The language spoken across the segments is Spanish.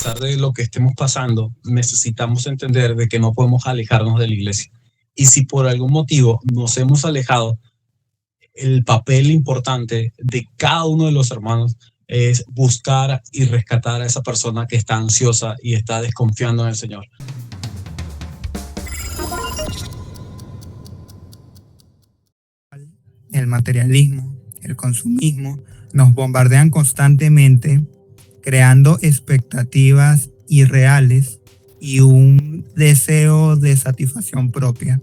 pesar de lo que estemos pasando, necesitamos entender de que no podemos alejarnos de la iglesia. Y si por algún motivo nos hemos alejado, el papel importante de cada uno de los hermanos es buscar y rescatar a esa persona que está ansiosa y está desconfiando en el Señor. El materialismo, el consumismo, nos bombardean constantemente, creando expectativas irreales y un deseo de satisfacción propia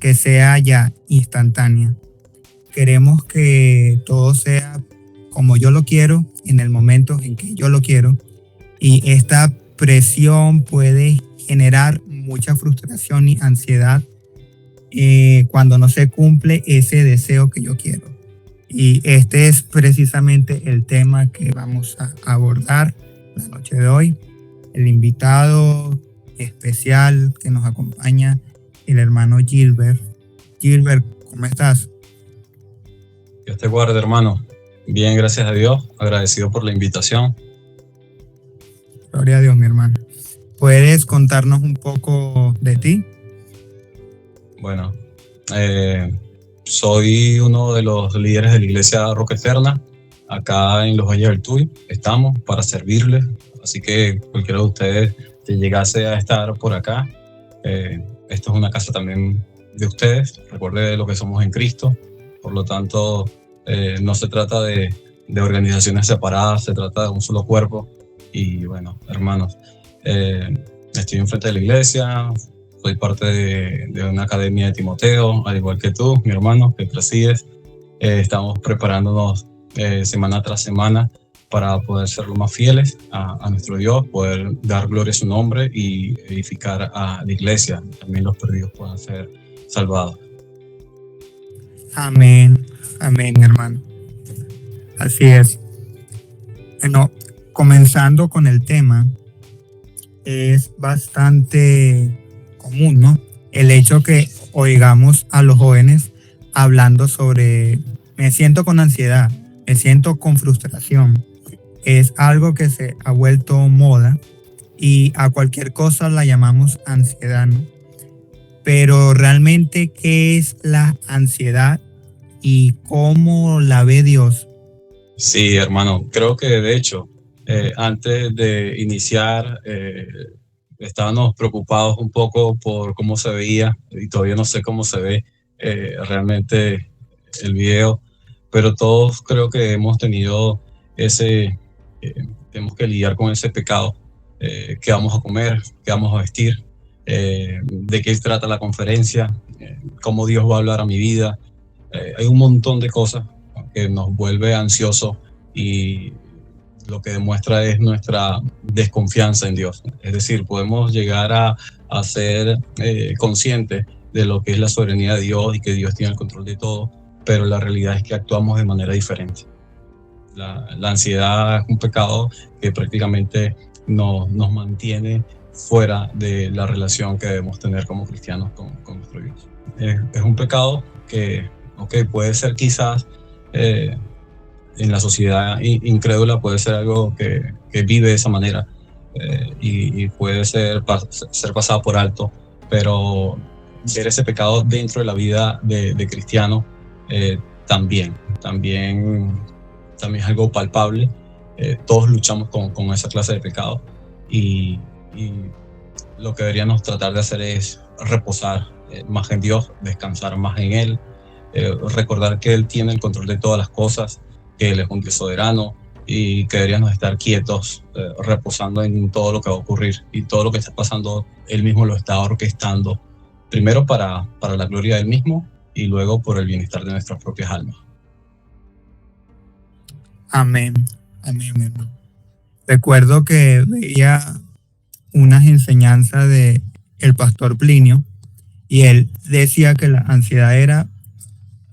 que sea ya instantánea. Queremos que todo sea como yo lo quiero, en el momento en que yo lo quiero, y esta presión puede generar mucha frustración y ansiedad cuando no se cumple ese deseo que yo quiero. Y este es precisamente el tema que vamos a abordar la noche de hoy. El invitado especial que nos acompaña, el hermano Gilbert. Gilbert, ¿cómo estás? Dios te guarde, hermano. Bien, gracias a Dios. Agradecido por la invitación. Gloria a Dios, mi hermano. ¿Puedes contarnos un poco de ti? Bueno, soy uno de los líderes de la iglesia Roca Eterna, acá en los Valles del Tuy. Estamos para servirles, así que cualquiera de ustedes que llegase a estar por acá, esto es una casa también de ustedes. Recuerde lo que somos en Cristo, por lo tanto no se trata de organizaciones separadas, se trata de un solo cuerpo. Y bueno, hermanos, estoy enfrente de la iglesia. Soy parte de una academia de Timoteo, al igual que tú, mi hermano, que presides. Estamos preparándonos semana tras semana para poder ser lo más fieles a nuestro Dios, poder dar gloria a su nombre y edificar a la iglesia. También los perdidos puedan ser salvados. Amén, amén, hermano. Así es. Bueno, comenzando con el tema, es bastante común, ¿no? El hecho que oigamos a los jóvenes hablando sobre me siento con ansiedad, me siento con frustración. Es algo que se ha vuelto moda y a cualquier cosa la llamamos ansiedad, ¿no? Pero realmente, ¿qué es la ansiedad y cómo la ve Dios? Sí, hermano, creo que de hecho, antes de iniciar, estábamos preocupados un poco por cómo se veía, y todavía no sé cómo se ve realmente el video, pero todos creo que hemos tenido tenemos que lidiar con ese pecado. ¿Qué vamos a comer? ¿Qué vamos a vestir? ¿De qué trata la conferencia? ¿Cómo Dios va a hablar a mi vida? Hay un montón de cosas que nos vuelve ansiosos, y lo que demuestra es nuestra desconfianza en Dios. Es decir, podemos llegar a ser conscientes de lo que es la soberanía de Dios y que Dios tiene el control de todo, pero la realidad es que actuamos de manera diferente. La ansiedad es un pecado que prácticamente nos mantiene fuera de la relación que debemos tener como cristianos con nuestro Dios. Es un pecado que puede ser quizás en la sociedad incrédula, puede ser algo que vive de esa manera, y puede ser pasado por alto, pero ver ese pecado dentro de la vida de cristiano también es algo palpable. Todos luchamos con esa clase de pecado, y lo que deberíamos tratar de hacer es reposar más en Dios, descansar más en Él, recordar que Él tiene el control de todas las cosas, que Él es un Dios soberano, y que deberíamos estar quietos, reposando en todo lo que va a ocurrir, y todo lo que está pasando Él mismo lo está orquestando, primero para la gloria de Él mismo y luego por el bienestar de nuestras propias almas. Amén, amén, hermano. Recuerdo que veía unas enseñanzas de el pastor Plinio, y él decía que la ansiedad era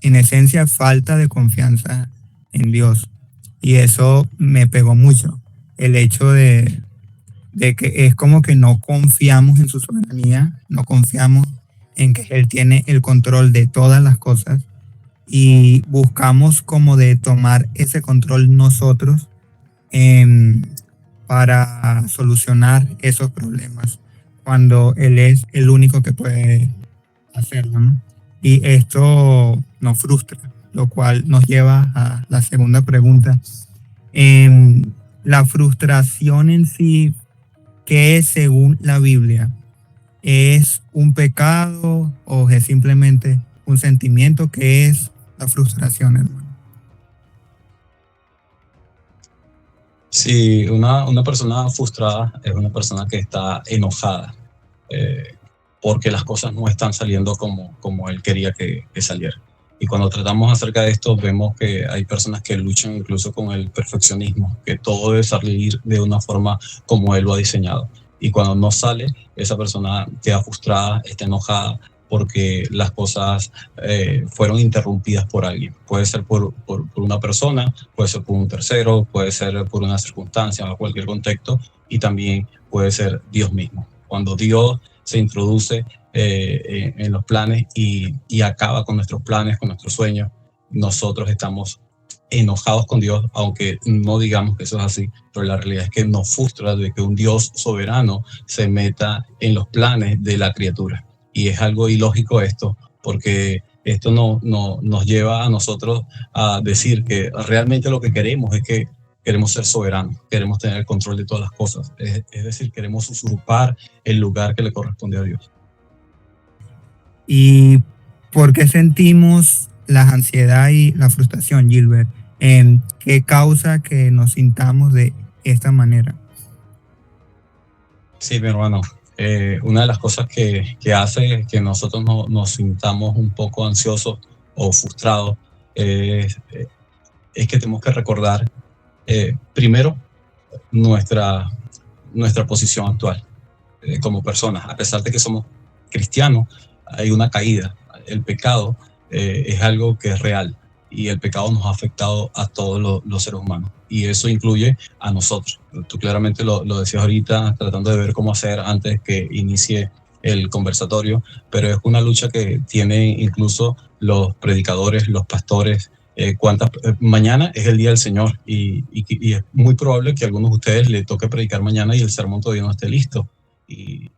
en esencia falta de confianza en Dios, y eso me pegó mucho, el hecho de que es como que no confiamos en su soberanía, no confiamos en que Él tiene el control de todas las cosas, y buscamos como de tomar ese control nosotros, para solucionar esos problemas cuando Él es el único que puede hacerlo, ¿no? Y esto nos frustra, lo cual nos lleva a la segunda pregunta. La frustración en sí, ¿qué es según la Biblia? ¿Es un pecado o es simplemente un sentimiento? ¿Qué es la frustración, hermano? Si una persona frustrada es una persona que está enojada eh, porque las cosas no están saliendo como él quería que salieran. Y cuando tratamos acerca de esto, vemos que hay personas que luchan incluso con el perfeccionismo, que todo debe salir de una forma como él lo ha diseñado. Y cuando no sale, esa persona queda frustrada, está enojada, porque las cosas fueron interrumpidas por alguien. Puede ser por una persona, puede ser por un tercero, puede ser por una circunstancia o cualquier contexto, y también puede ser Dios mismo. Cuando Dios se introduce en los planes y acaba con nuestros planes, con nuestros sueños, nosotros estamos enojados con Dios, aunque no digamos que eso es así, pero la realidad es que nos frustra de que un Dios soberano se meta en los planes de la criatura. Y es algo ilógico esto, porque esto nos lleva a nosotros a decir que realmente lo que queremos es que queremos ser soberanos, queremos tener el control de todas las cosas, es decir, queremos usurpar el lugar que le corresponde a Dios. ¿Y por qué sentimos la ansiedad y la frustración, Gilbert? ¿Qué causa que nos sintamos de esta manera? Sí, mi hermano. Una de las cosas que hace que nosotros nos sintamos un poco ansiosos o frustrados es que tenemos que recordar primero nuestra posición actual como personas. A pesar de que somos cristianos, hay una caída. El pecado es algo que es real y el pecado nos ha afectado a todos los seres humanos y eso incluye a nosotros. Tú claramente lo decías ahorita, tratando de ver cómo hacer antes que inicie el conversatorio, pero es una lucha que tienen incluso los predicadores, los pastores. Mañana es el día del Señor y es muy probable que a algunos de ustedes le toque predicar mañana y el sermón todavía no esté listo. Y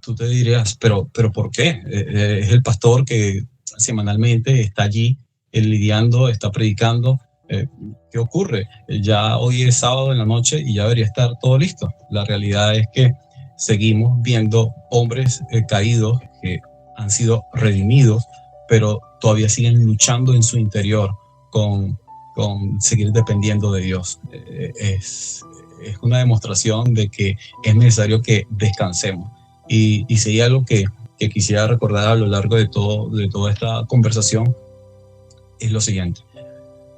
tú te dirías, pero ¿por qué? Es el pastor que semanalmente está allí lidiando, está predicando. ¿Qué ocurre? Ya hoy es sábado en la noche y ya debería estar todo listo. La realidad es que seguimos viendo hombres caídos que han sido redimidos, pero todavía siguen luchando en su interior con seguir dependiendo de Dios. Es una demostración de que es necesario que descansemos. Y si hay algo que quisiera recordar a lo largo de toda esta conversación, es lo siguiente.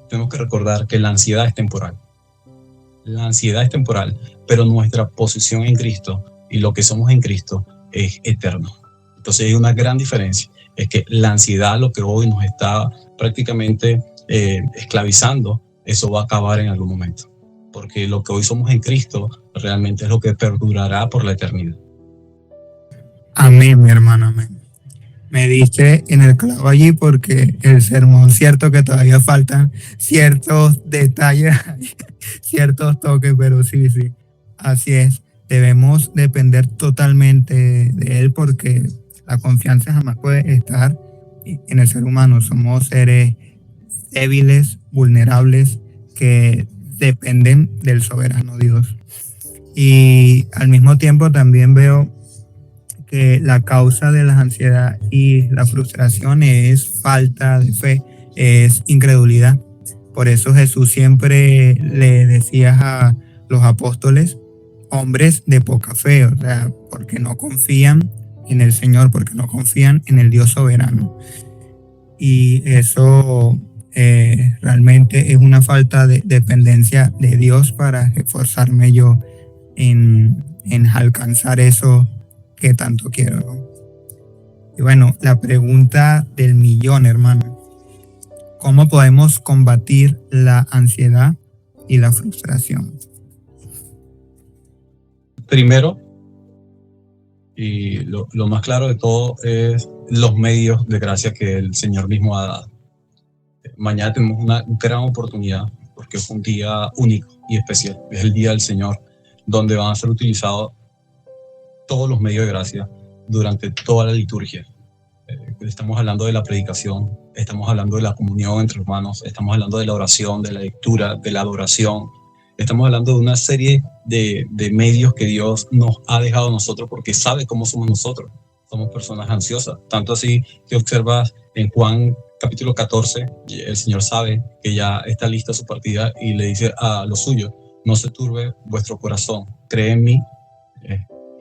Tenemos que recordar que la ansiedad es temporal. La ansiedad es temporal, pero nuestra posición en Cristo y lo que somos en Cristo es eterno. Entonces hay una gran diferencia. Es que la ansiedad, lo que hoy nos está prácticamente esclavizando, eso va a acabar en algún momento. Porque lo que hoy somos en Cristo realmente es lo que perdurará por la eternidad. Amén, mi hermano, amén. Me diste en el clavo allí porque el sermón, cierto que todavía faltan ciertos detalles, ciertos toques, pero sí, así es. Debemos depender totalmente de Él porque la confianza jamás puede estar en el ser humano. Somos seres débiles, vulnerables, que dependen del soberano Dios. Y al mismo tiempo también veo que la causa de la ansiedad y la frustración es falta de fe, es incredulidad. Por eso Jesús siempre le decía a los apóstoles, hombres de poca fe, o sea, porque no confían en el Señor, porque no confían en el Dios soberano. Y eso realmente es una falta de dependencia de Dios para esforzarme yo en alcanzar eso que tanto quiero, ¿no? Y bueno, la pregunta del millón, hermano. ¿Cómo podemos combatir la ansiedad y la frustración? Primero, y lo más claro de todo, es los medios de gracia que el Señor mismo ha dado. Mañana tenemos una gran oportunidad porque es un día único, y especial. Es el día del Señor, donde van a ser utilizados todos los medios de gracia durante toda la liturgia. Estamos hablando de la predicación, estamos hablando de la comunión entre hermanos, estamos hablando de la oración, de la lectura, de la adoración. Estamos hablando de una serie de medios que Dios nos ha dejado a nosotros porque sabe cómo somos nosotros. Somos personas ansiosas. Tanto así que observas en Juan capítulo 14, el Señor sabe que ya está lista su partida y le dice a los suyos: no se turbe vuestro corazón, cree en mí.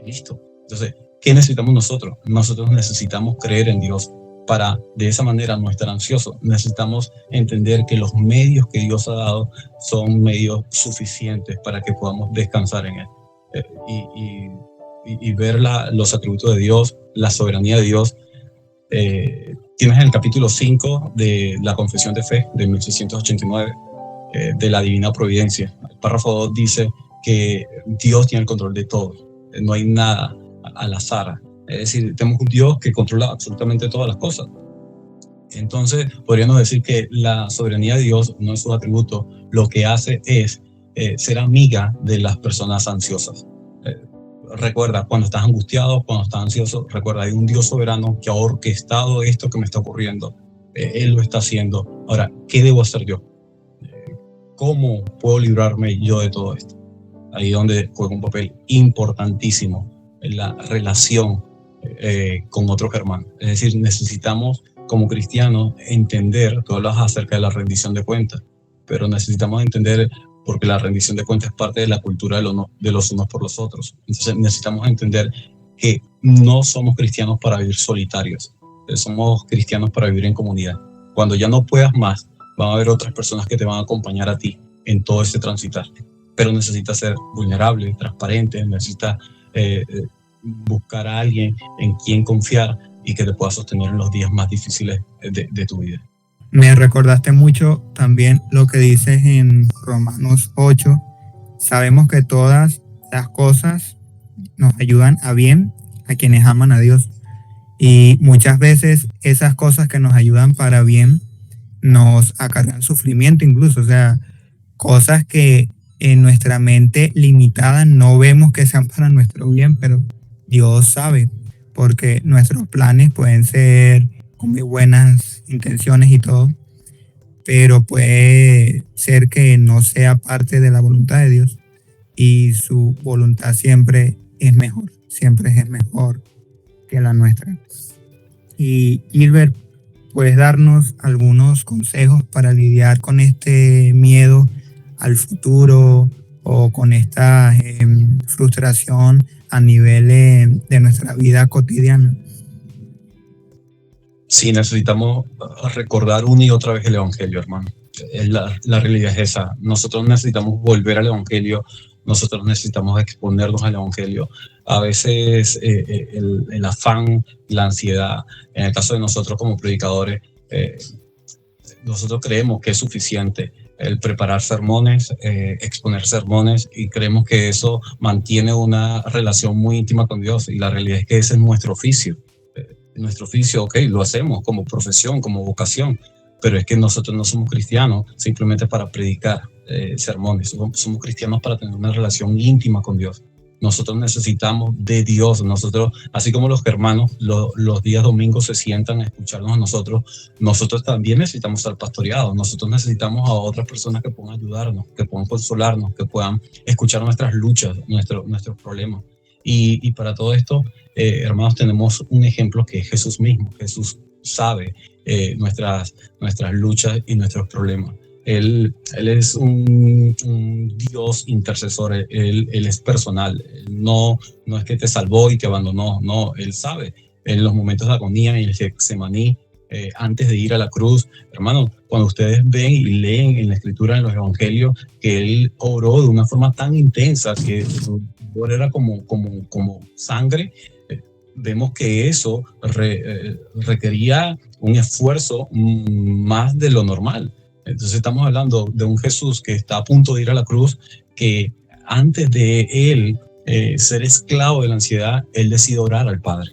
Listo. Entonces, ¿qué necesitamos nosotros? Nosotros necesitamos creer en Dios para de esa manera no estar ansiosos. Necesitamos entender que los medios que Dios ha dado son medios suficientes para que podamos descansar en Él y ver los atributos de Dios, la soberanía de Dios. Tienes en el capítulo 5 de la Confesión de Fe de 1689 de la Divina Providencia. El párrafo 2 dice que Dios tiene el control de todo, no hay nada al azar. Es decir, tenemos un Dios que controla absolutamente todas las cosas. Entonces, podríamos decir que la soberanía de Dios, no es su atributo, lo que hace es ser amiga de las personas ansiosas. Recuerda, cuando estás angustiado, cuando estás ansioso, recuerda, hay un Dios soberano que ha orquestado esto que me está ocurriendo. Él lo está haciendo. Ahora, ¿qué debo hacer yo? ¿Cómo puedo librarme yo de todo esto? Ahí es donde juega un papel importantísimo en la relación con otros hermanos. Es decir, necesitamos como cristianos entender, tú hablas acerca de la rendición de cuentas, pero necesitamos entender, porque la rendición de cuentas es parte de la cultura de los unos por los otros. Entonces necesitamos entender que no somos cristianos para vivir solitarios, somos cristianos para vivir en comunidad. Cuando ya no puedas más, van a haber otras personas que te van a acompañar a ti en todo este transitar, pero necesitas ser vulnerable, transparente, necesitas buscar a alguien en quien confiar y que te pueda sostener en los días más difíciles de tu vida. Me recordaste mucho también lo que dices en Romanos 8. Sabemos que todas las cosas nos ayudan a bien a quienes aman a Dios. Y muchas veces esas cosas que nos ayudan para bien nos acarrean sufrimiento incluso. O sea, cosas que en nuestra mente limitada no vemos que sean para nuestro bien, pero Dios sabe, porque nuestros planes pueden ser con muy buenas intenciones y todo, pero puede ser que no sea parte de la voluntad de Dios, y su voluntad siempre es mejor que la nuestra. Y Gilbert, ¿puedes darnos algunos consejos para lidiar con este miedo al futuro o con esta frustración a nivel de nuestra vida cotidiana? Sí, necesitamos recordar una y otra vez el Evangelio, hermano. La realidad es esa. Nosotros necesitamos volver al Evangelio, nosotros necesitamos exponernos al Evangelio. A veces el afán, la ansiedad, en el caso de nosotros como predicadores, nosotros creemos que es suficiente el preparar sermones, exponer sermones, y creemos que eso mantiene una relación muy íntima con Dios, y la realidad es que ese es nuestro oficio. Nuestro oficio, ok, lo hacemos como profesión, como vocación, pero es que nosotros no somos cristianos simplemente para predicar sermones, somos cristianos para tener una relación íntima con Dios. Nosotros necesitamos de Dios. Nosotros, así como los hermanos los días domingos se sientan a escucharnos a nosotros también necesitamos estar pastoreados. Nosotros necesitamos a otras personas que puedan ayudarnos, que puedan consolarnos, que puedan escuchar nuestras luchas, nuestros problemas. Y para todo esto, hermanos, tenemos un ejemplo que es Jesús mismo. Jesús sabe nuestras luchas y nuestros problemas. Él es un Dios intercesor, él es personal. No es que te salvó y te abandonó, no, Él sabe. En los momentos de agonía, en el Getsemaní, antes de ir a la cruz, hermano, cuando ustedes ven y leen en la Escritura, en los Evangelios, que Él oró de una forma tan intensa que su dolor era como sangre, vemos que eso requería un esfuerzo más de lo normal. Entonces estamos hablando de un Jesús que está a punto de ir a la cruz, que antes de él ser esclavo de la ansiedad, él decide orar al Padre.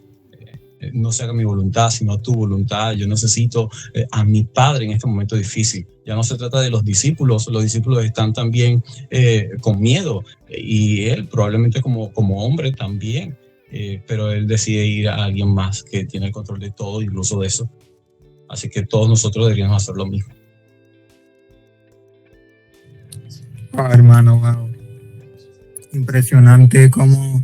no se haga mi voluntad, sino tu voluntad. Yo necesito a mi Padre en este momento difícil. Ya no se trata de los discípulos están también con miedo, y él probablemente como hombre también, pero él decide ir a alguien más que tiene el control de todo, incluso de eso. Así que todos nosotros deberíamos hacer lo mismo. Wow, hermano, wow. Impresionante cómo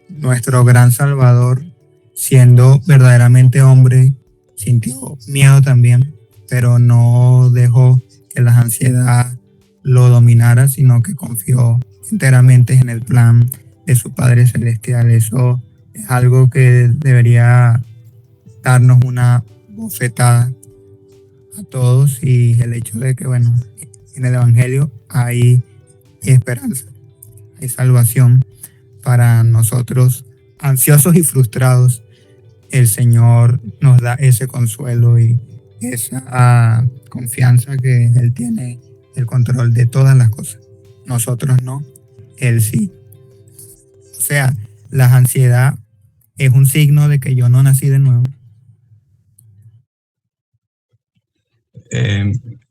nuestro gran Salvador, siendo verdaderamente hombre, sintió miedo también, pero no dejó que la ansiedad lo dominara, sino que confió enteramente en el plan de su Padre Celestial. Eso es algo que debería darnos una bofetada a todos, y el hecho de que, bueno, en el Evangelio hay esperanza, hay salvación para nosotros ansiosos y frustrados. El Señor nos da ese consuelo y esa confianza que Él tiene el control de todas las cosas. Nosotros no, Él sí. O sea, la ansiedad es un signo de que yo no nací de nuevo.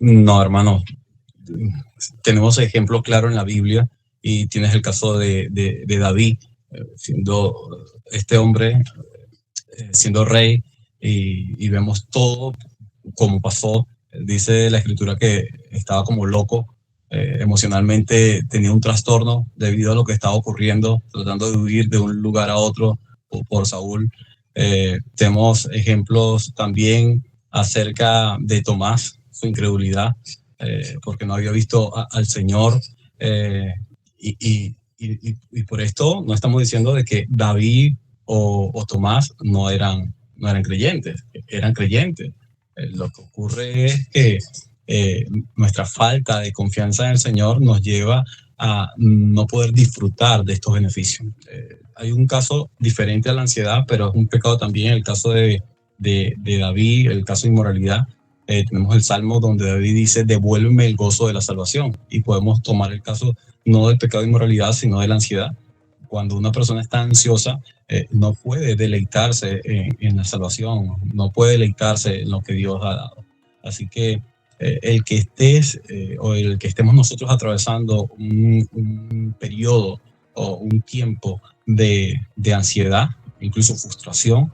No, hermano. Tenemos ejemplos claros en la Biblia, y tienes el caso de David, siendo este hombre, siendo rey, y vemos todo como pasó. Dice la Escritura que estaba como loco, emocionalmente tenía un trastorno debido a lo que estaba ocurriendo, tratando de huir de un lugar a otro por Saúl. Tenemos ejemplos también acerca de Tomás, su incredulidad, porque no había visto al Señor, y por esto no estamos diciendo de que David o Tomás no eran creyentes, eran creyentes. Lo que ocurre es que nuestra falta de confianza en el Señor nos lleva a no poder disfrutar de estos beneficios. Hay un caso diferente a la ansiedad, pero es un pecado también, el caso de David, el caso de inmoralidad. Tenemos el Salmo donde David dice: devuélveme el gozo de la salvación, y podemos tomar el caso no del pecado de inmoralidad, sino de la ansiedad. Cuando una persona está ansiosa, no puede deleitarse en la salvación, no puede deleitarse en lo que Dios ha dado. Así que el que estés o el que estemos nosotros atravesando un periodo o un tiempo de ansiedad, incluso frustración,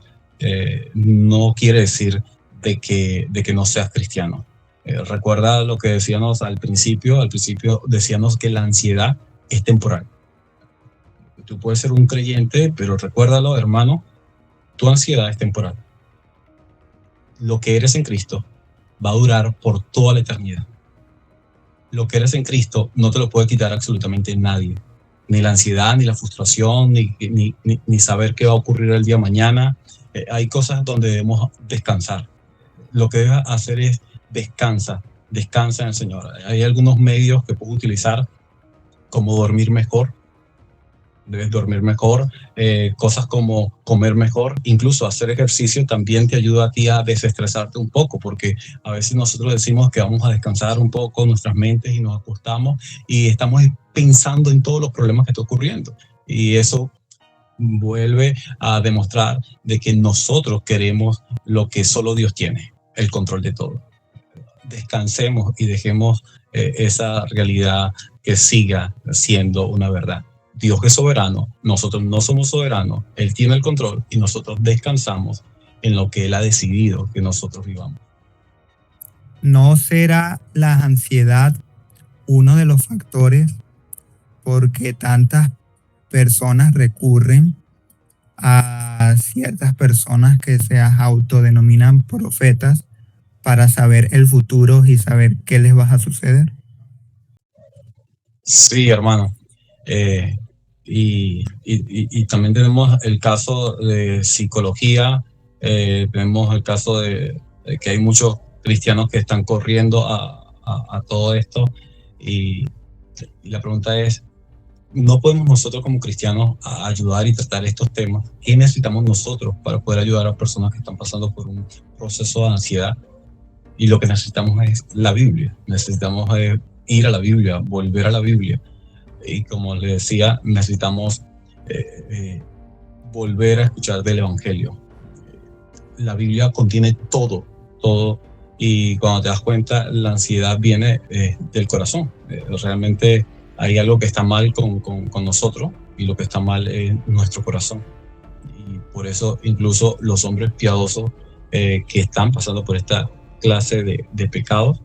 no quiere decir de que no seas cristiano. Recuerda lo que decíamos al principio decíamos que la ansiedad es temporal. Tú puedes ser un creyente, pero recuérdalo, hermano, tu ansiedad es temporal. Lo que eres en Cristo va a durar por toda la eternidad. Lo que eres en Cristo no te lo puede quitar absolutamente nadie. Ni la ansiedad, ni la frustración, ni saber qué va a ocurrir el día de mañana. Hay cosas donde debemos descansar. Lo que debes hacer es descansa en el Señor. Hay algunos medios que puedes utilizar, como dormir mejor. Debes dormir mejor, cosas como comer mejor, incluso hacer ejercicio también te ayuda a ti a desestresarte un poco, porque a veces nosotros decimos que vamos a descansar un poco nuestras mentes y nos acostamos y estamos pensando en todos los problemas que están ocurriendo, y eso vuelve a demostrar de que nosotros queremos lo que solo Dios tiene, el control de todo. Descansemos y dejemos esa realidad que siga siendo una verdad. Dios es soberano, nosotros no somos soberanos, Él tiene el control y nosotros descansamos en lo que Él ha decidido que nosotros vivamos. ¿No será la ansiedad uno de los factores porque tantas personas recurren a ciertas personas que se autodenominan profetas para saber el futuro y saber qué les va a suceder? Sí, hermano. Y también tenemos el caso de psicología, tenemos el caso de que hay muchos cristianos que están corriendo a todo esto, y la pregunta es, ¿no podemos nosotros como cristianos ayudar y tratar estos temas? ¿Qué necesitamos nosotros para poder ayudar a personas que están pasando por un proceso de ansiedad? Y lo que necesitamos es la Biblia, necesitamos ir a la Biblia, volver a la Biblia. Y como les decía, necesitamos volver a escuchar del Evangelio. la Biblia contiene todo, todo, y cuando te das cuenta, la ansiedad viene del corazón. Realmente hay algo que está mal con nosotros, y lo que está mal es nuestro corazón. Y por eso incluso los hombres piadosos que están pasando por esta clase de pecados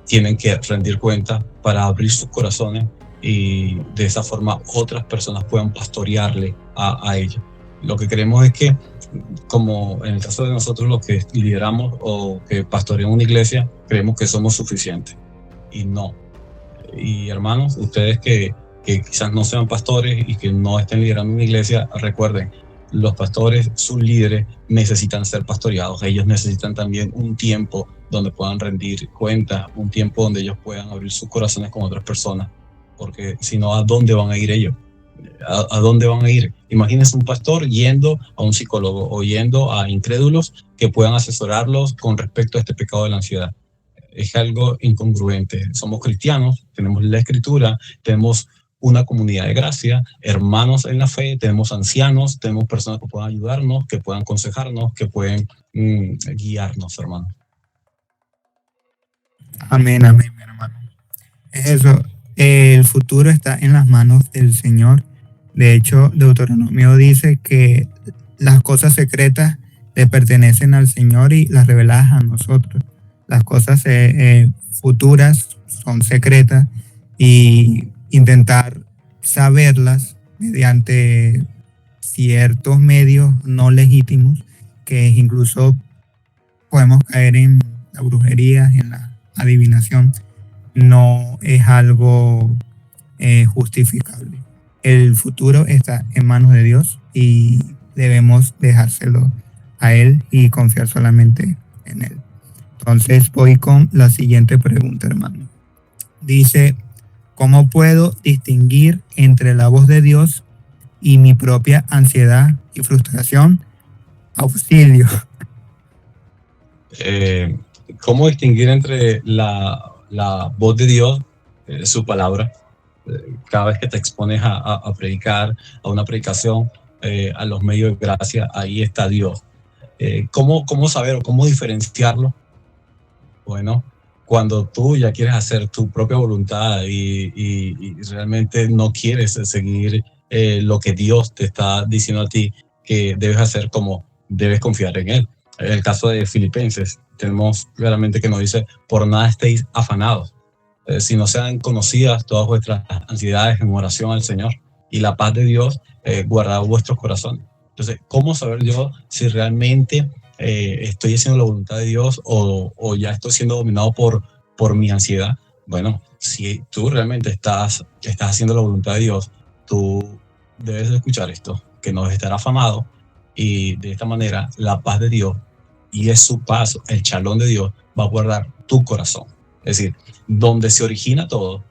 tienen que rendir cuentas para abrir sus corazones, y de esa forma otras personas puedan pastorearle a ellos. Lo que queremos es que, como en el caso de nosotros los que lideramos o que pastoreamos una iglesia, creemos que somos suficientes, y no. Y hermanos, ustedes que quizás no sean pastores y que no estén liderando una iglesia, recuerden, los pastores, sus líderes, necesitan ser pastoreados. Ellos necesitan también un tiempo donde puedan rendir cuentas, un tiempo donde ellos puedan abrir sus corazones con otras personas, porque si no, ¿a dónde van a ir ellos? ¿A dónde van a ir? Imagínense un pastor yendo a un psicólogo o yendo a incrédulos que puedan asesorarlos con respecto a este pecado de la ansiedad. Es algo incongruente. Somos cristianos, tenemos la escritura, tenemos una comunidad de gracia, hermanos en la fe, tenemos ancianos, tenemos personas que puedan ayudarnos, que puedan aconsejarnos, que pueden guiarnos, hermano. Amén, amén, mi hermano. Es eso. El futuro está en las manos del Señor. De hecho, Deuteronomio dice que las cosas secretas le pertenecen al Señor y las reveladas a nosotros. Las cosas futuras son secretas, y intentar saberlas mediante ciertos medios no legítimos, que incluso podemos caer en la brujería, en la adivinación, no es algo justificable. El futuro está en manos de Dios y debemos dejárselo a Él y confiar solamente en Él. Entonces voy con la siguiente pregunta, hermano. Dice, ¿cómo puedo distinguir entre la voz de Dios y mi propia ansiedad y frustración? Auxilio. ¿Cómo distinguir entre la voz de Dios, su palabra? Cada vez que te expones a predicar, a una predicación, a los medios de gracia, ahí está Dios. ¿Cómo saber o cómo diferenciarlo? Bueno, cuando tú ya quieres hacer tu propia voluntad y realmente no quieres seguir lo que Dios te está diciendo a ti que debes hacer, como debes confiar en Él. En el caso de Filipenses, tenemos claramente que nos dice, por nada estéis afanados, si no sean conocidas todas vuestras ansiedades en oración al Señor, y la paz de Dios guardará vuestros corazones. Entonces, ¿cómo saber yo si realmente estoy haciendo la voluntad de Dios o ya estoy siendo dominado por mi ansiedad? Bueno, si tú realmente estás haciendo la voluntad de Dios, tú debes escuchar esto, que no debes estar afanado, y de esta manera la paz de Dios, y es su paz, el shalom de Dios, va a guardar tu corazón. Es decir, donde se origina todo,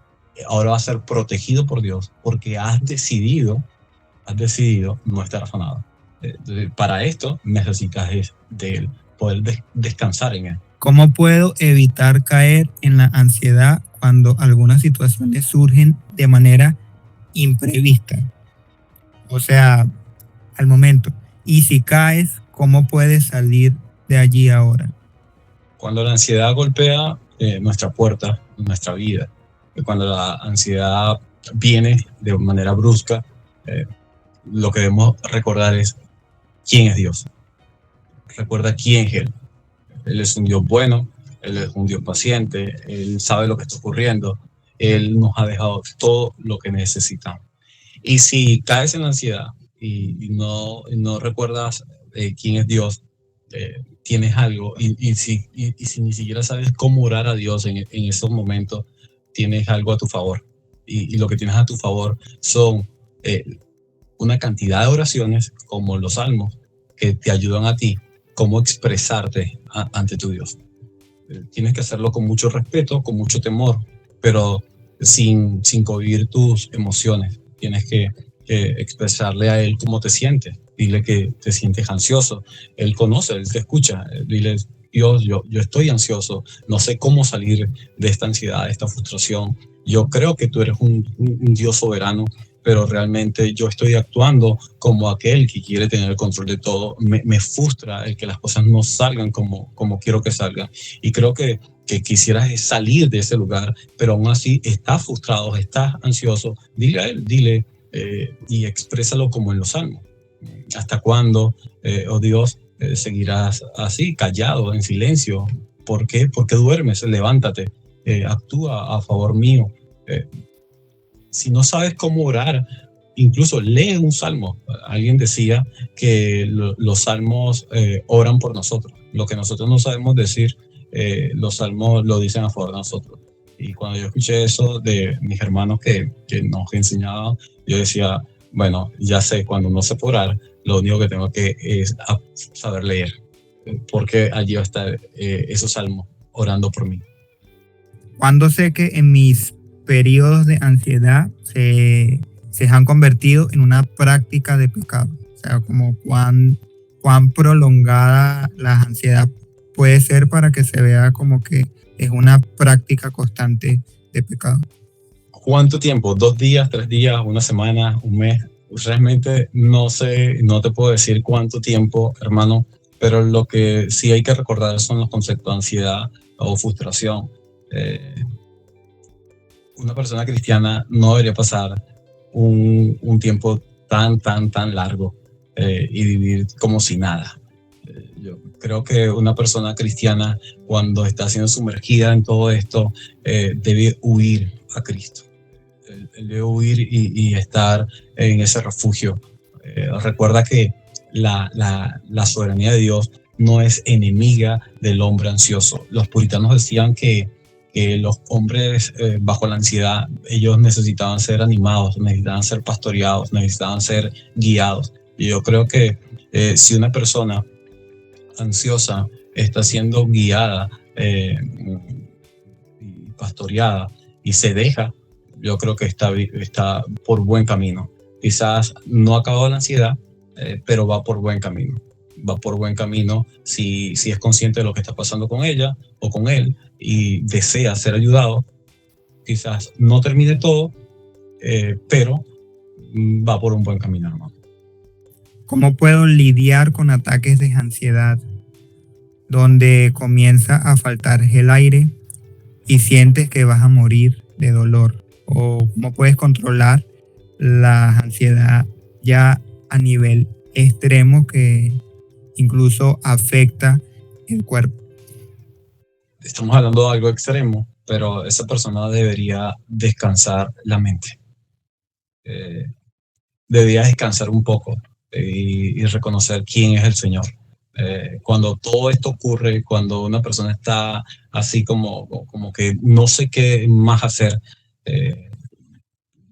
ahora va a ser protegido por Dios, porque has decidido no estar afanado. Para esto necesitas de Él, poder descansar en Él. ¿Cómo puedo evitar caer en la ansiedad cuando algunas situaciones surgen de manera imprevista? O sea, al momento. Y si caes, ¿cómo puedes salir de allí ahora? Cuando la ansiedad golpea nuestra puerta, nuestra vida, cuando la ansiedad viene de manera brusca, lo que debemos recordar es quién es Dios. Recuerda quién es Él. Él es un Dios bueno, Él es un Dios paciente, Él sabe lo que está ocurriendo, Él nos ha dejado todo lo que necesitamos. Y si caes en la ansiedad y no recuerdas quién es Dios, tienes algo, y si ni siquiera sabes cómo orar a Dios en esos momentos, tienes algo a tu favor. Y lo que tienes a tu favor son una cantidad de oraciones, como los salmos, que te ayudan a ti cómo expresarte ante tu Dios. Tienes que hacerlo con mucho respeto, con mucho temor, pero sin cohibir tus emociones. Tienes que expresarle a Él cómo te sientes. Dile que te sientes ansioso. Él conoce, Él te escucha. Dile, Dios, yo estoy ansioso. No sé cómo salir de esta ansiedad, de esta frustración. Yo creo que tú eres un Dios soberano pero realmente yo estoy actuando como aquel que quiere tener el control de todo. Me frustra el que las cosas no salgan como quiero que salgan. Y creo que quisieras salir de ese lugar, pero aún así estás frustrado, estás ansioso. Dile a él, dile y exprésalo como en los salmos. ¿Hasta cuándo, oh Dios, seguirás así, callado, en silencio? ¿Por qué? ¿Por qué duermes? Levántate, actúa a favor mío. Si no sabes cómo orar, incluso lee un salmo. Alguien decía que los salmos oran por nosotros. Lo que nosotros no sabemos decir, los salmos lo dicen a favor de nosotros. Y cuando yo escuché eso de mis hermanos que nos enseñaban, yo decía, bueno, ya sé, cuando no sé orar, lo único que tengo que es saber leer, porque allí va a estar esos salmos orando por mí. Cuando sé que en mis periodos de ansiedad se han convertido en una práctica de pecado, o sea, como cuán prolongada la ansiedad puede ser para que se vea como que es una práctica constante de pecado. ¿Cuánto tiempo? ¿2 días, 3 días, una semana, un mes? Realmente no sé, no te puedo decir cuánto tiempo, hermano, pero lo que sí hay que recordar son los conceptos de ansiedad o frustración. Una persona cristiana no debería pasar un tiempo tan largo y vivir como si nada. Yo creo que una persona cristiana, cuando está siendo sumergida en todo esto, debe huir a Cristo. Él debe huir y estar en ese refugio. Recuerda que la soberanía de Dios no es enemiga del hombre ansioso. Los puritanos decían que los hombres bajo la ansiedad, ellos necesitaban ser animados, necesitaban ser pastoreados, necesitaban ser guiados. Y yo creo que si una persona ansiosa está siendo guiada y pastoreada y se deja, yo creo que está por buen camino. Quizás no ha acabado la ansiedad, pero va por buen camino. Va por buen camino si es consciente de lo que está pasando con ella o con él y desea ser ayudado. Quizás no termine todo, pero va por un buen camino, hermano. ¿Cómo puedo lidiar con ataques de ansiedad donde comienza a faltar el aire y sientes que vas a morir de dolor? ¿O cómo puedes controlar la ansiedad ya a nivel extremo que incluso afecta el cuerpo? Estamos hablando de algo extremo, pero esa persona debería descansar la mente. Debería descansar un poco y reconocer quién es el Señor. Cuando todo esto ocurre, cuando una persona está así como que no sé qué más hacer,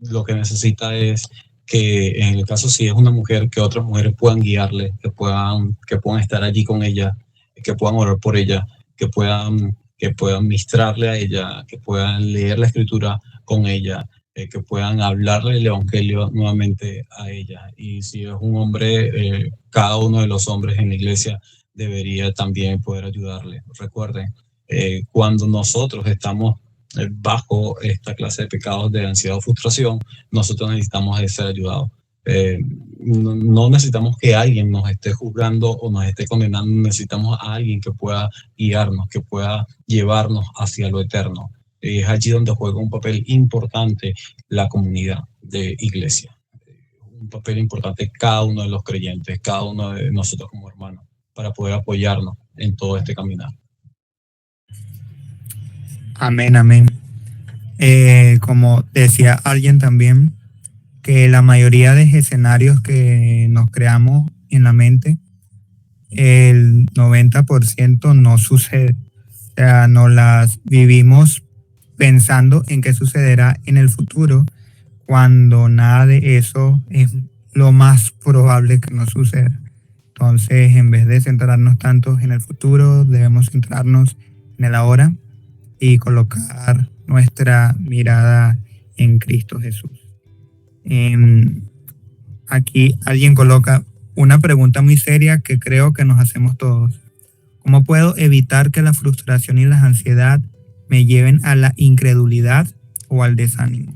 lo que necesita es que, en el caso si es una mujer, que otras mujeres puedan guiarle, que puedan estar allí con ella, que puedan orar por ella, que puedan ministrarle a ella, que puedan leer la escritura con ella, que puedan hablarle el evangelio nuevamente a ella. Y si es un hombre, cada uno de los hombres en la iglesia debería también poder ayudarle. Recuerden, cuando nosotros estamos bajo esta clase de pecados de ansiedad o frustración, nosotros necesitamos ser ayudados. No necesitamos que alguien nos esté juzgando o nos esté condenando, necesitamos a alguien que pueda guiarnos, que pueda llevarnos hacia lo eterno. Y es allí donde juega un papel importante la comunidad de iglesia. Un papel importante cada uno de los creyentes, cada uno de nosotros como hermanos, para poder apoyarnos en todo este caminar. Amén, amén. Como decía alguien también, que la mayoría de escenarios que nos creamos en la mente, el 90% no sucede. O sea, no las vivimos pensando en qué sucederá en el futuro, cuando nada de eso es lo más probable que nos suceda. Entonces, en vez de centrarnos tanto en el futuro, debemos centrarnos en el ahora y colocar nuestra mirada en Cristo Jesús. Aquí alguien coloca una pregunta muy seria que creo que nos hacemos todos. ¿Cómo puedo evitar que la frustración y la ansiedad me lleven a la incredulidad o al desánimo?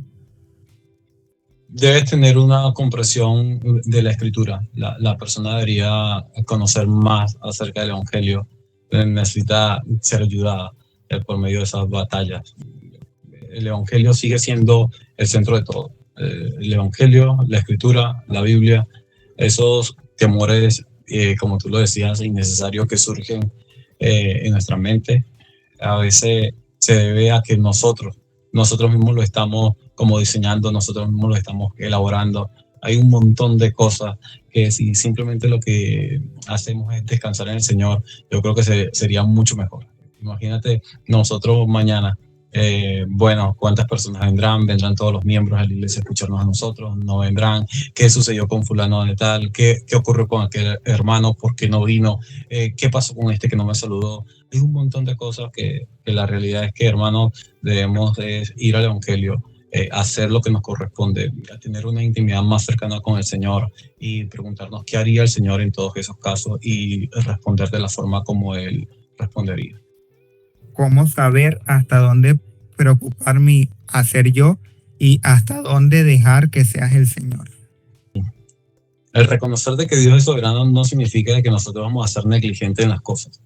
debes tener una comprensión de la escritura. La persona debería conocer más acerca del evangelio. Necesita ser ayudada por medio de esas batallas. El evangelio sigue siendo el centro de todo. El evangelio, la escritura, la Biblia, esos temores, como tú lo decías, innecesarios que surgen en nuestra mente, a veces se debe a que nosotros mismos lo estamos como diseñando, nosotros mismos lo estamos elaborando. Hay un montón de cosas que si simplemente lo que hacemos es descansar en el Señor, yo creo que sería mucho mejor. Imagínate nosotros mañana, bueno, ¿cuántas personas vendrán? ¿Vendrán todos los miembros de la iglesia a escucharnos a nosotros? ¿No vendrán? ¿Qué sucedió con fulano de tal? ¿Qué ocurrió con aquel hermano? ¿Por qué no vino? ¿Qué pasó con este que no me saludó? Hay un montón de cosas que la realidad es que, hermanos, debemos de ir al evangelio, hacer lo que nos corresponde, a tener una intimidad más cercana con el Señor y preguntarnos qué haría el Señor en todos esos casos y responder de la forma como Él respondería. ¿Cómo saber hasta dónde preocuparme y hacer yo y hasta dónde dejar que seas el Señor? El reconocer de que Dios es soberano no significa de que nosotros vamos a ser negligentes en las cosas.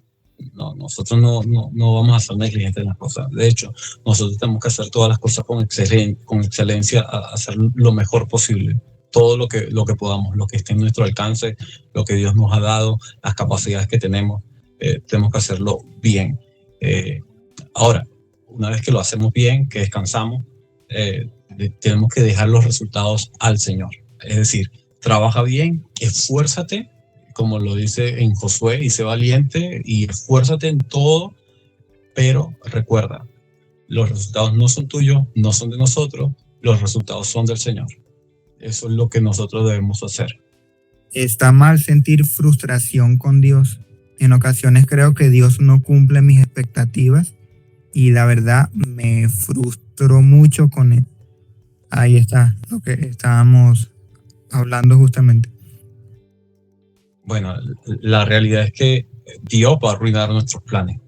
No, nosotros no vamos a ser negligentes en las cosas. De hecho, nosotros tenemos que hacer todas las cosas con excelencia, a hacer lo mejor posible. Todo lo que podamos, lo que esté en nuestro alcance, lo que Dios nos ha dado, las capacidades que tenemos, tenemos que hacerlo bien. Ahora, una vez que lo hacemos bien, que descansamos, tenemos que dejar los resultados al Señor. Es decir, trabaja bien, esfuérzate, como lo dice en Josué, y sé valiente y esfuérzate en todo, pero recuerda, los resultados no son tuyos, no son de nosotros, los resultados son del Señor. Eso es lo que nosotros debemos hacer. Está mal sentir frustración con Dios. En ocasiones creo que Dios no cumple mis expectativas y la verdad me frustró mucho con Él. Ahí está lo que estábamos hablando justamente. Bueno, la realidad es que Dios va a arruinar nuestros planes,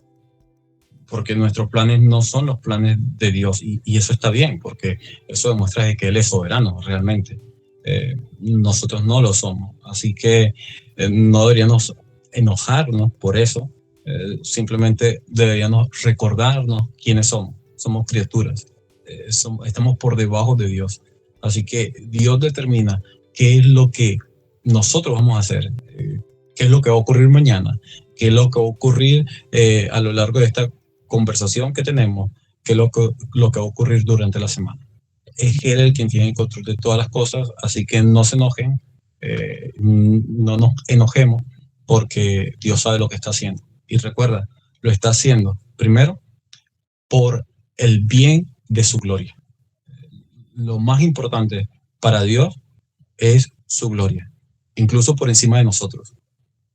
porque nuestros planes no son los planes de Dios, y eso está bien, porque eso demuestra que Él es soberano realmente. Nosotros no lo somos, así que no deberíamos enojarnos por eso. Simplemente deberíamos recordarnos quiénes somos. Somos criaturas, estamos por debajo de Dios, así que Dios determina qué es lo que nosotros vamos a hacer, qué es lo que va a ocurrir mañana, qué es lo que va a ocurrir a lo largo de esta conversación que tenemos, qué es lo que va a ocurrir durante la semana. Es Él el quien tiene el control de todas las cosas, así que no se enojen, no nos enojemos, porque Dios sabe lo que está haciendo. Y recuerda, lo está haciendo primero por el bien de su gloria. Lo más importante para Dios es su gloria, incluso por encima de nosotros.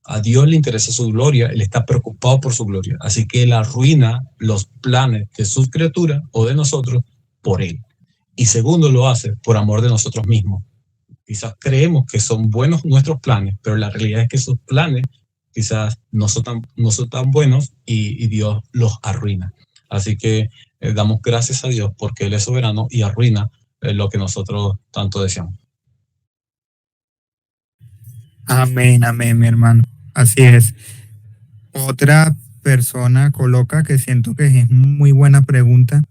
A Dios le interesa su gloria, Él está preocupado por su gloria, así que Él arruina los planes de sus criaturas o de nosotros por Él. Y segundo, lo hace por amor de nosotros mismos. Quizás creemos que son buenos nuestros planes, pero la realidad es que esos planes quizás no son tan buenos y Dios los arruina. Así que damos gracias a Dios porque Él es soberano y arruina lo que nosotros tanto deseamos. Amén, amén, mi hermano. Así es. Otra persona coloca, que siento que es muy buena pregunta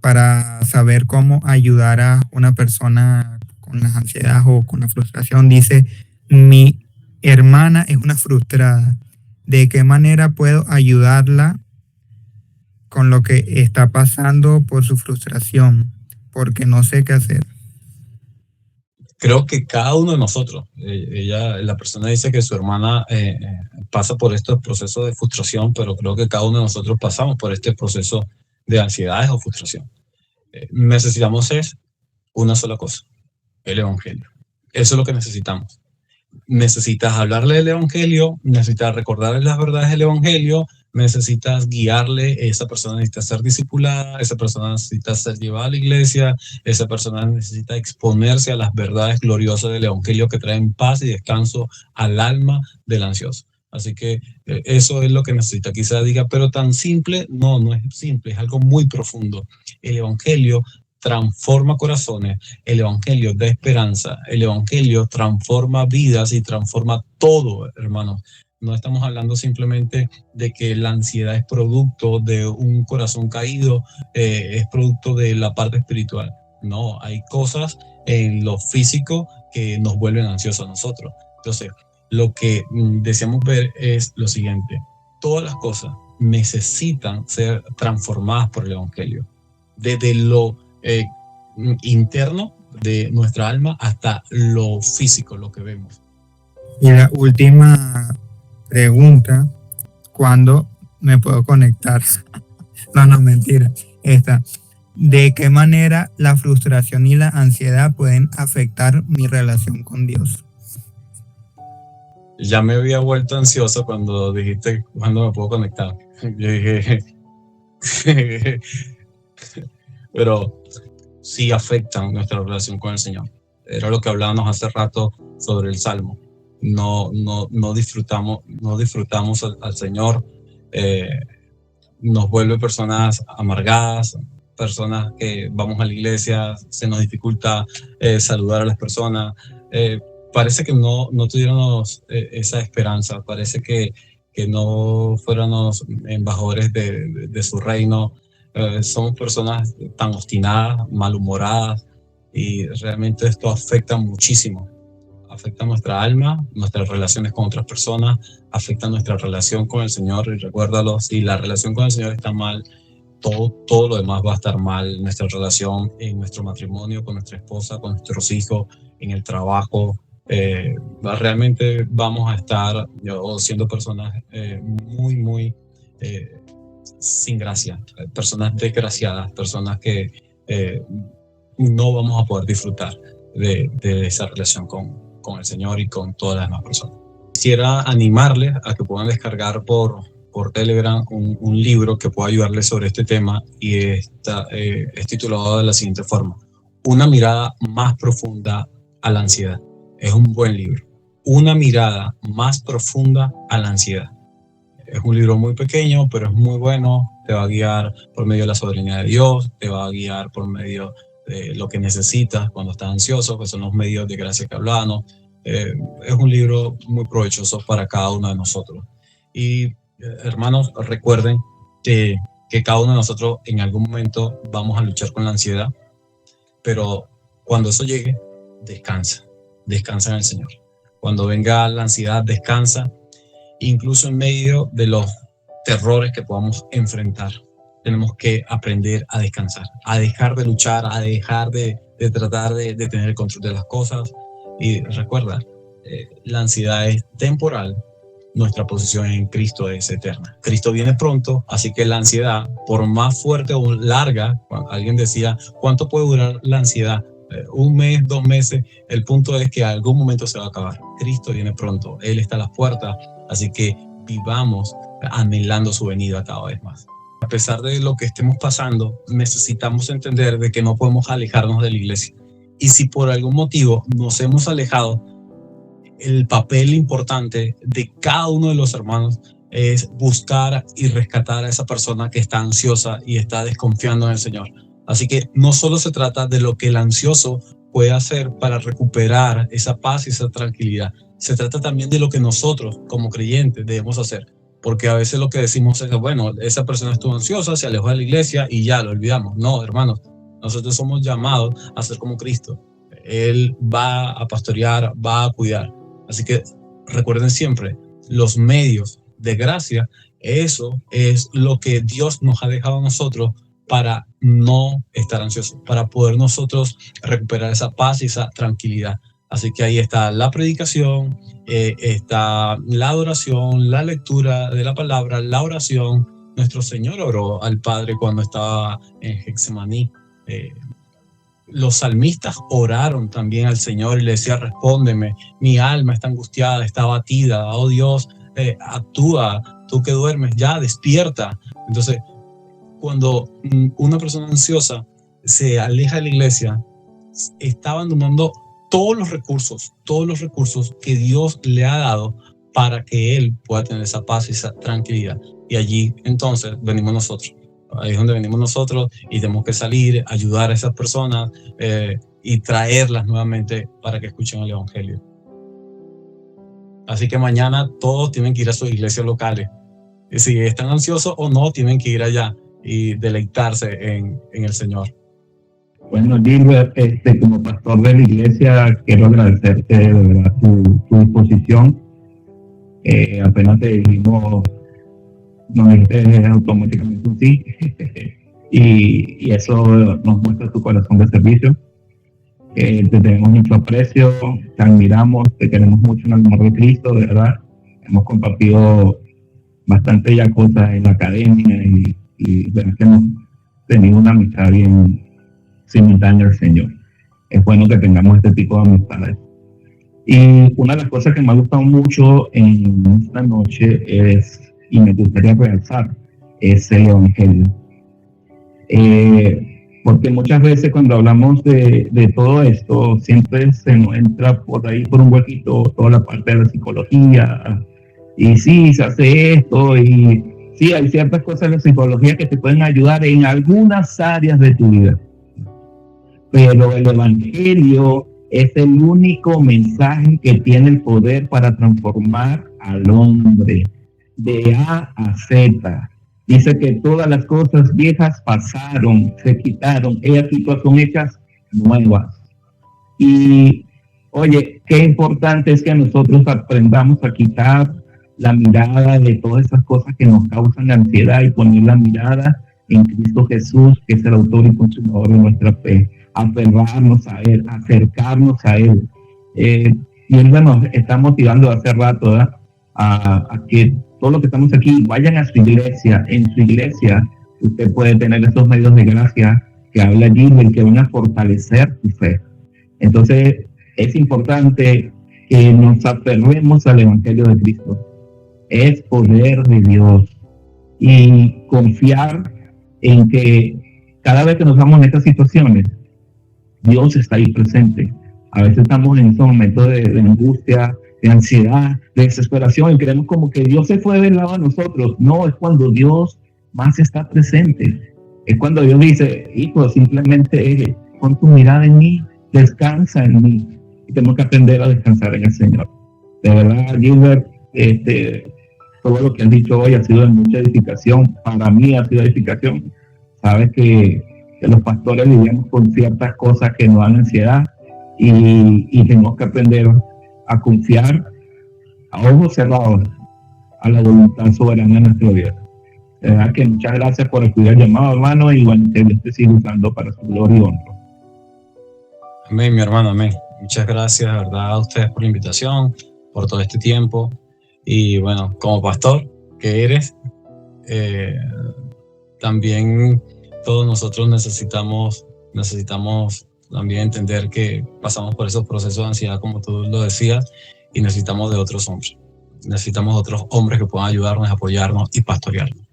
para saber cómo ayudar a una persona con las ansiedades o con la frustración. Dice, mi hermana es una frustrada. ¿De qué manera puedo ayudarla con lo que está pasando por su frustración? Porque no sé qué hacer. Creo que cada uno de nosotros, la persona dice que su hermana pasa por estos procesos de frustración, pero creo que cada uno de nosotros pasamos por este proceso de ansiedades o frustración. Necesitamos es una sola cosa, el evangelio. Eso es lo que necesitamos. Necesitas hablarle del evangelio, necesitas recordarle las verdades del evangelio, necesitas guiarle, esa persona necesita ser discipulada, esa persona necesita ser llevada a la iglesia, esa persona necesita exponerse a las verdades gloriosas del evangelio que traen paz y descanso al alma del ansioso. Así que eso es lo que necesita. Quizá diga, pero tan simple, no es simple, es algo muy profundo. El evangelio transforma corazones, el Evangelio da esperanza, el Evangelio transforma vidas y transforma todo, hermanos. No estamos hablando simplemente de que la ansiedad es producto de un corazón caído, es producto de la parte espiritual. No, hay cosas en lo físico que nos vuelven ansiosos a nosotros. Entonces, lo que deseamos ver es lo siguiente: todas las cosas necesitan ser transformadas por el Evangelio, desde lo interno de nuestra alma hasta lo físico, lo que vemos. Y la última pregunta: ¿cuándo me puedo conectar? No, mentira. ¿De qué manera la frustración y la ansiedad pueden afectar mi relación con Dios? Ya me había vuelto ansioso cuando dijiste cuándo me puedo conectar. Yo dije, pero sí afectan nuestra relación con el Señor. Era lo que hablábamos hace rato sobre el Salmo. No disfrutamos al Señor, nos vuelve personas amargadas, personas que vamos a la iglesia, se nos dificulta saludar a las personas. Parece que no tuviéramos esa esperanza, parece que no fuéramos embajadores de su reino. Somos personas tan obstinadas, malhumoradas, y realmente esto afecta muchísimo. Afecta nuestra alma, nuestras relaciones con otras personas, afecta nuestra relación con el Señor. Y recuérdalo, si la relación con el Señor está mal, todo lo demás va a estar mal. Nuestra relación en nuestro matrimonio, con nuestra esposa, con nuestros hijos, en el trabajo, realmente vamos a estar siendo personas muy sin gracia, personas desgraciadas, personas que no vamos a poder disfrutar de esa relación con el Señor y con todas las demás personas. Quisiera animarles a que puedan descargar por Telegram un libro que pueda ayudarles sobre este tema, y es titulado de la siguiente forma: Una mirada más profunda a la ansiedad. Es un buen libro. Una mirada más profunda a la ansiedad. Es un libro muy pequeño, pero es muy bueno. Te va a guiar por medio de la soberanía de Dios, te va a guiar por medio de lo que necesitas cuando estás ansioso, que son los medios de gracia que hablábamos. Es un libro muy provechoso para cada uno de nosotros. Y hermanos, recuerden que cada uno de nosotros en algún momento vamos a luchar con la ansiedad, pero cuando eso llegue, descansa en el Señor. Cuando venga la ansiedad, descansa, incluso en medio de los terrores que podamos enfrentar. Tenemos que aprender a descansar, a dejar de luchar, a dejar de tratar de tener el control de las cosas. Y recuerda, la ansiedad es temporal, nuestra posición en Cristo es eterna. Cristo viene pronto, así que la ansiedad, por más fuerte o larga, alguien decía, ¿cuánto puede durar la ansiedad? 1 mes, 2 meses, el punto es que a algún momento se va a acabar. Cristo viene pronto, Él está a las puertas, así que vivamos anhelando su venida cada vez más. A pesar de lo que estemos pasando, necesitamos entender de que no podemos alejarnos de la iglesia. Y si por algún motivo nos hemos alejado, el papel importante de cada uno de los hermanos es buscar y rescatar a esa persona que está ansiosa y está desconfiando en el Señor. Así que no solo se trata de lo que el ansioso puede hacer para recuperar esa paz y esa tranquilidad, se trata también de lo que nosotros como creyentes debemos hacer, porque a veces lo que decimos es, bueno, esa persona estuvo ansiosa, se alejó de la iglesia y ya lo olvidamos. No, hermanos, nosotros somos llamados a ser como Cristo. Él va a pastorear, va a cuidar. Así que recuerden siempre, los medios de gracia, eso es lo que Dios nos ha dejado a nosotros para no estar ansiosos, para poder nosotros recuperar esa paz y esa tranquilidad. Así que ahí está la predicación, está la adoración, la lectura de la palabra, la oración. Nuestro Señor oró al Padre cuando estaba en Getsemaní. Los salmistas oraron también al Señor y le decían, respóndeme, mi alma está angustiada, está abatida, oh Dios, actúa, tú que duermes, ya despierta. Entonces, cuando una persona ansiosa se aleja de la iglesia, está abandonando todos los recursos que Dios le ha dado para que él pueda tener esa paz y esa tranquilidad. Y allí entonces venimos nosotros. Ahí es donde venimos nosotros y tenemos que salir, ayudar a esas personas y traerlas nuevamente para que escuchen el Evangelio. Así que mañana todos tienen que ir a sus iglesias locales. Y si están ansiosos o no, tienen que ir allá y deleitarse en el Señor. Bueno, Gilbert, como pastor de la iglesia, quiero agradecerte de verdad tu disposición. Apenas te dijimos, nos dijiste automáticamente un sí, y eso nos muestra tu corazón de servicio. Te tenemos mucho aprecio, te admiramos, te queremos mucho en el amor de Cristo, de verdad. Hemos compartido bastante ya cosas en la academia y bueno, que hemos tenido una amistad bien simultánea al Señor. Es bueno que tengamos este tipo de amistades. Y una de las cosas que me ha gustado mucho en esta noche es, y me gustaría realzar, es el Evangelio. Porque muchas veces cuando hablamos de todo esto, siempre se nos entra por ahí por un huequito toda la parte de la psicología, y sí, se hace esto, y sí, hay ciertas cosas de la psicología que te pueden ayudar en algunas áreas de tu vida. Pero el Evangelio es el único mensaje que tiene el poder para transformar al hombre de A a Z. Dice que todas las cosas viejas pasaron, se quitaron, ellas son hechas nuevas. Y oye, qué importante es que nosotros aprendamos a quitar la mirada de todas esas cosas que nos causan ansiedad y poner la mirada en Cristo Jesús, que es el autor y consumador de nuestra fe. Aferrarnos a Él, acercarnos a Él. Y Él nos está motivando hace rato, ¿verdad? A que todos los que estamos aquí vayan a su iglesia. En su iglesia usted puede tener esos medios de gracia que habla allí, que van a fortalecer tu fe. Entonces es importante que nos aferremos al Evangelio de Cristo. Es poder de Dios y confiar en que cada vez que nos vamos en estas situaciones, Dios está ahí presente. A veces estamos en esos momentos de angustia, de ansiedad, de desesperación y creemos como que Dios se fue del lado de nosotros. No, es cuando Dios más está presente. Es cuando Dios dice, hijo, simplemente pon tu mirada en mí, descansa en mí. Y tenemos que aprender a descansar en el Señor. De verdad, Gilbert, todo lo que han dicho hoy ha sido de mucha edificación. Para mí ha sido edificación. Sabes que los pastores lidiamos con ciertas cosas que nos dan ansiedad y tenemos que aprender a confiar a ojos cerrados a la voluntad soberana de nuestro Dios. De verdad que muchas gracias por escuchar el llamado, hermano, y bueno, que Dios te siga usando para su gloria y honra. Amén, mi hermano, amén. Muchas gracias, de verdad, a ustedes por la invitación, por todo este tiempo. Y bueno, como pastor que eres, también todos nosotros necesitamos también entender que pasamos por esos procesos de ansiedad, como tú lo decías, y necesitamos de otros hombres. Necesitamos de otros hombres que puedan ayudarnos, apoyarnos y pastorearnos.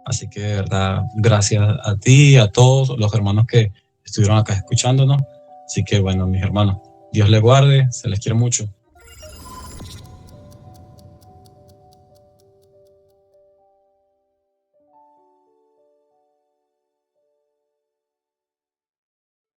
Así que, de verdad, gracias a ti y a todos los hermanos que estuvieron acá escuchándonos. Así que, bueno, mis hermanos, Dios les guarde, se les quiere mucho.